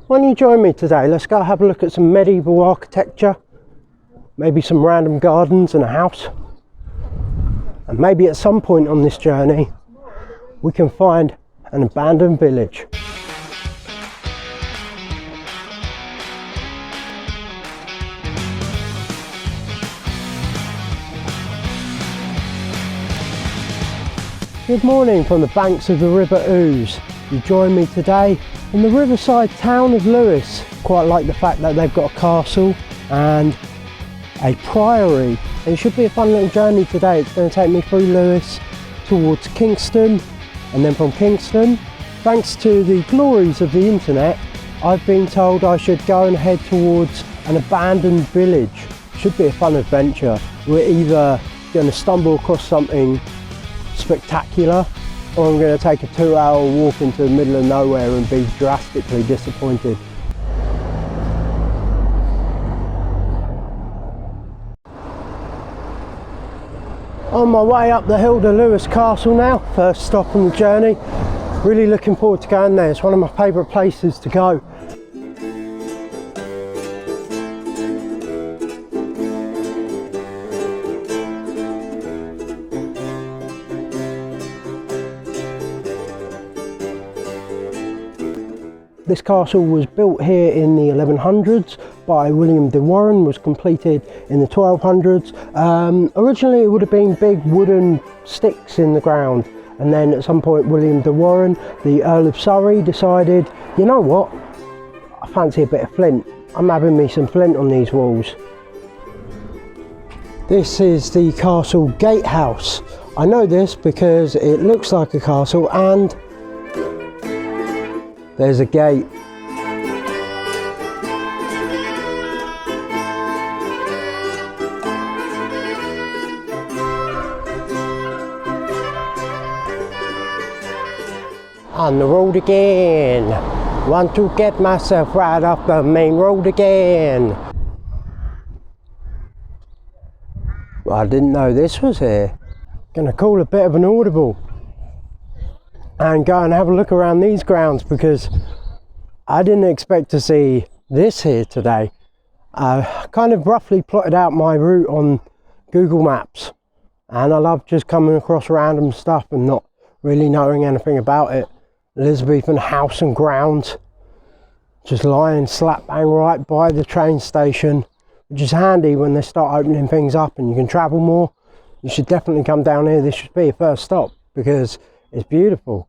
Why don't you join me today? Let's go have a look at some medieval architecture, maybe some random gardens and a house, and maybe at some point on this journey we can find an abandoned village. Good morning from the banks of the River Ouse. You join me today in the riverside town of Lewes. Quite like the fact that they've got a castle and a priory. It should be a fun little journey today. It's going to take me through Lewes towards Kingston, and then from Kingston, thanks to the glories of the internet, I've been told I should go and head towards an abandoned village. Should be a fun adventure. We're either going to stumble across something spectacular, or I'm going to take a 2-hour walk into the middle of nowhere and be drastically disappointed. On my way up the hill to Lewes Castle now, first stop on the journey. Really looking forward to going there. It's one of my favourite places to go. This castle was built here in the 1100s by William de Warenne, was completed in the 1200s. Originally it would have been big wooden sticks in the ground, and then at some point William de Warenne, the Earl of Surrey, decided, you know what, I fancy a bit of flint. I'm having me some flint on these walls. This is the castle gatehouse. I know this because it looks like a castle and there's a gate. On the road again. Want to get myself right off the main road again. Well, I didn't know this was here. Gonna call a bit of an audible and go and have a look around these grounds, because I didn't expect to see this here today. I kind of roughly plotted out my route on Google Maps, and I love just coming across random stuff and not really knowing anything about it. Elizabethan house and grounds, just lying slap bang right by the train station, which is handy when they start opening things up and you can travel more. You should definitely come down here. This should be your first stop because it's beautiful.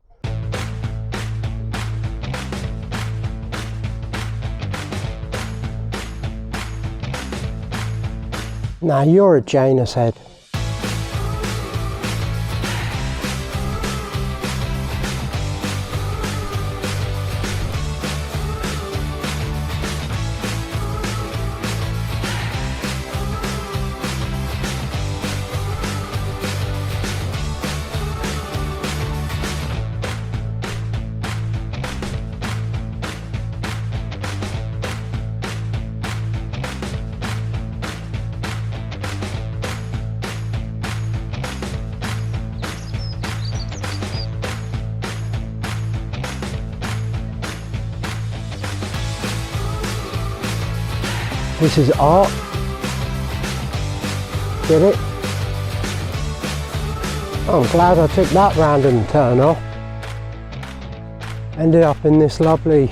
Now you're a Janus head. This is art. Get it? Oh, I'm glad I took that random turn off. Ended up in this lovely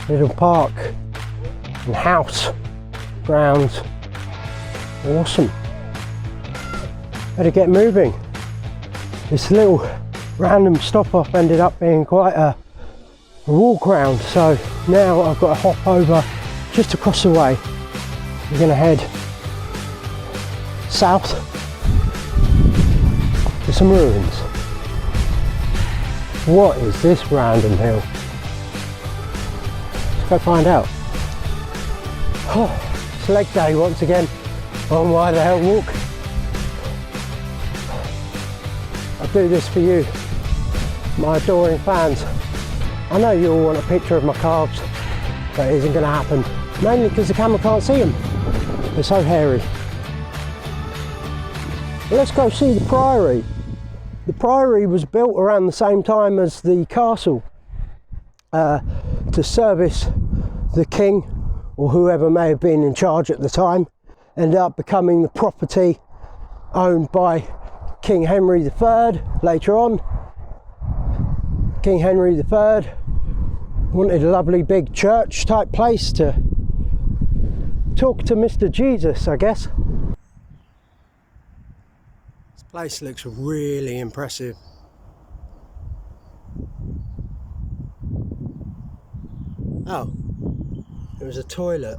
little park and house grounds. Awesome. Better get moving. This little random stop off ended up being quite a walk round, so now I've got to hop over just across the way. We're going to head south to some ruins. What is this random hill? Let's go find out. Oh, it's leg day once again on Why the Hell Walk. I do this for you, my adoring fans. I know you all want a picture of my calves, but it isn't going to happen. Mainly because the camera can't see them. They're so hairy. But let's go see the Priory. The Priory was built around the same time as the castle to service the king, or whoever may have been in charge at the time, ended up becoming the property owned by King Henry III later on. King Henry III wanted a lovely big church type place to talk to Mr. Jesus, I guess. This place looks really impressive. Oh, it was a toilet.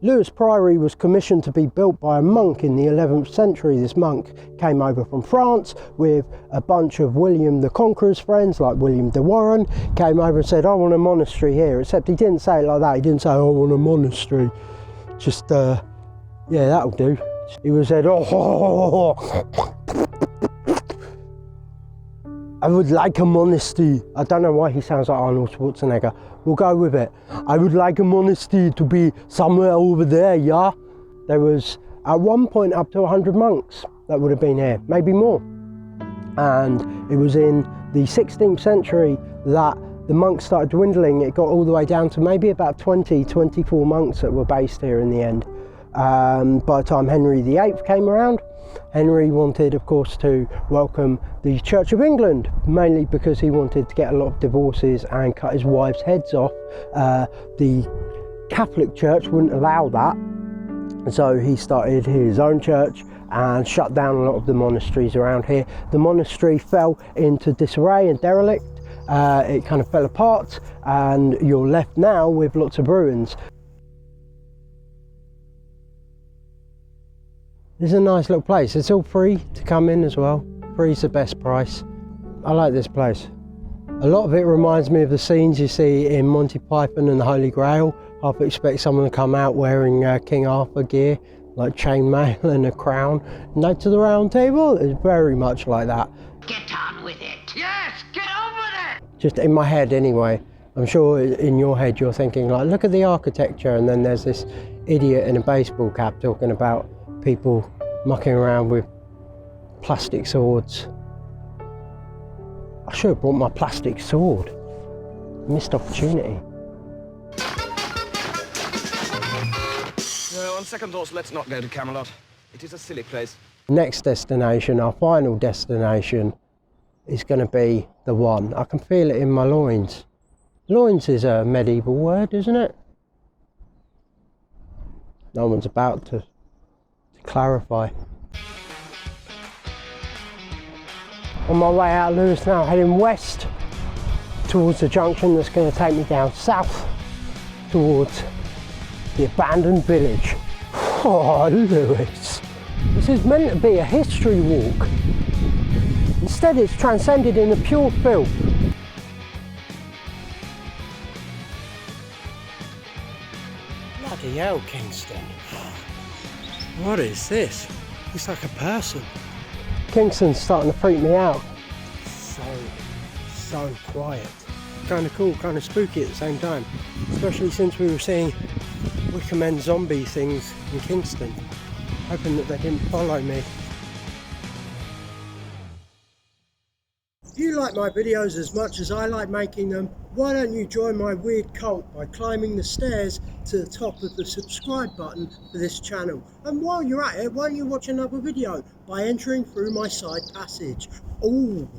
Lewes Priory was commissioned to be built by a monk in the 11th century. This monk came over from France with a bunch of William the Conqueror's friends, like William de Warenne, came over and said, I want a monastery here, except he didn't say it like that. He didn't say, I want a monastery. Just, yeah, that'll do. He was said, oh, I would like a monastery. I don't know why he sounds like Arnold Schwarzenegger. We'll go with it. I would like a monastery to be somewhere over there, yeah? There was, at one point, up to 100 monks that would have been here, maybe more. And it was in the 16th century that the monks started dwindling. It got all the way down to maybe about 24 monks that were based here in the end. By the time Henry VIII came around, Henry wanted, of course, to welcome the Church of England, mainly because he wanted to get a lot of divorces and cut his wives' heads off. The Catholic Church wouldn't allow that, so he started his own church and shut down a lot of the monasteries around here. The monastery fell into disarray and derelict. It kind of fell apart, and you're left now with lots of ruins. This is a nice little place. It's all free to come in as well. Free's the best price. I like this place. A lot of it reminds me of the scenes you see in Monty Python and the Holy Grail. Half expect someone to come out wearing King Arthur gear, like chainmail and a crown. Knights of the Round Table. It's very much like that. Get on with it. Yes, get on with it. Just in my head anyway. I'm sure in your head you're thinking like, look at the architecture, and then there's this idiot in a baseball cap talking about people mucking around with plastic swords. I should have brought my plastic sword. Missed opportunity. No, on second thoughts, let's not go to Camelot. It is a silly place. Next destination, our final destination, is going to be the one. I can feel it in my loins. Loins is a medieval word, isn't it? No one's about to clarify. On my way out of Lewes now, heading west towards the junction that's going to take me down south towards the abandoned village. Oh, Lewes. This is meant to be a history walk. Instead, it's transcended into pure filth. Bloody hell, Kingston. What is this? Looks like a person. Kingston's starting to freak me out. So quiet. Kind of cool, kind of spooky at the same time. Especially since we were seeing Wicker Men zombie things in Kingston. Hoping that they didn't follow me. If you like my videos as much as I like making them, why don't you join my weird cult by climbing the stairs to the top of the subscribe button for this channel. And while you're at it, why don't you watch another video by entering through my side passage. Ooh.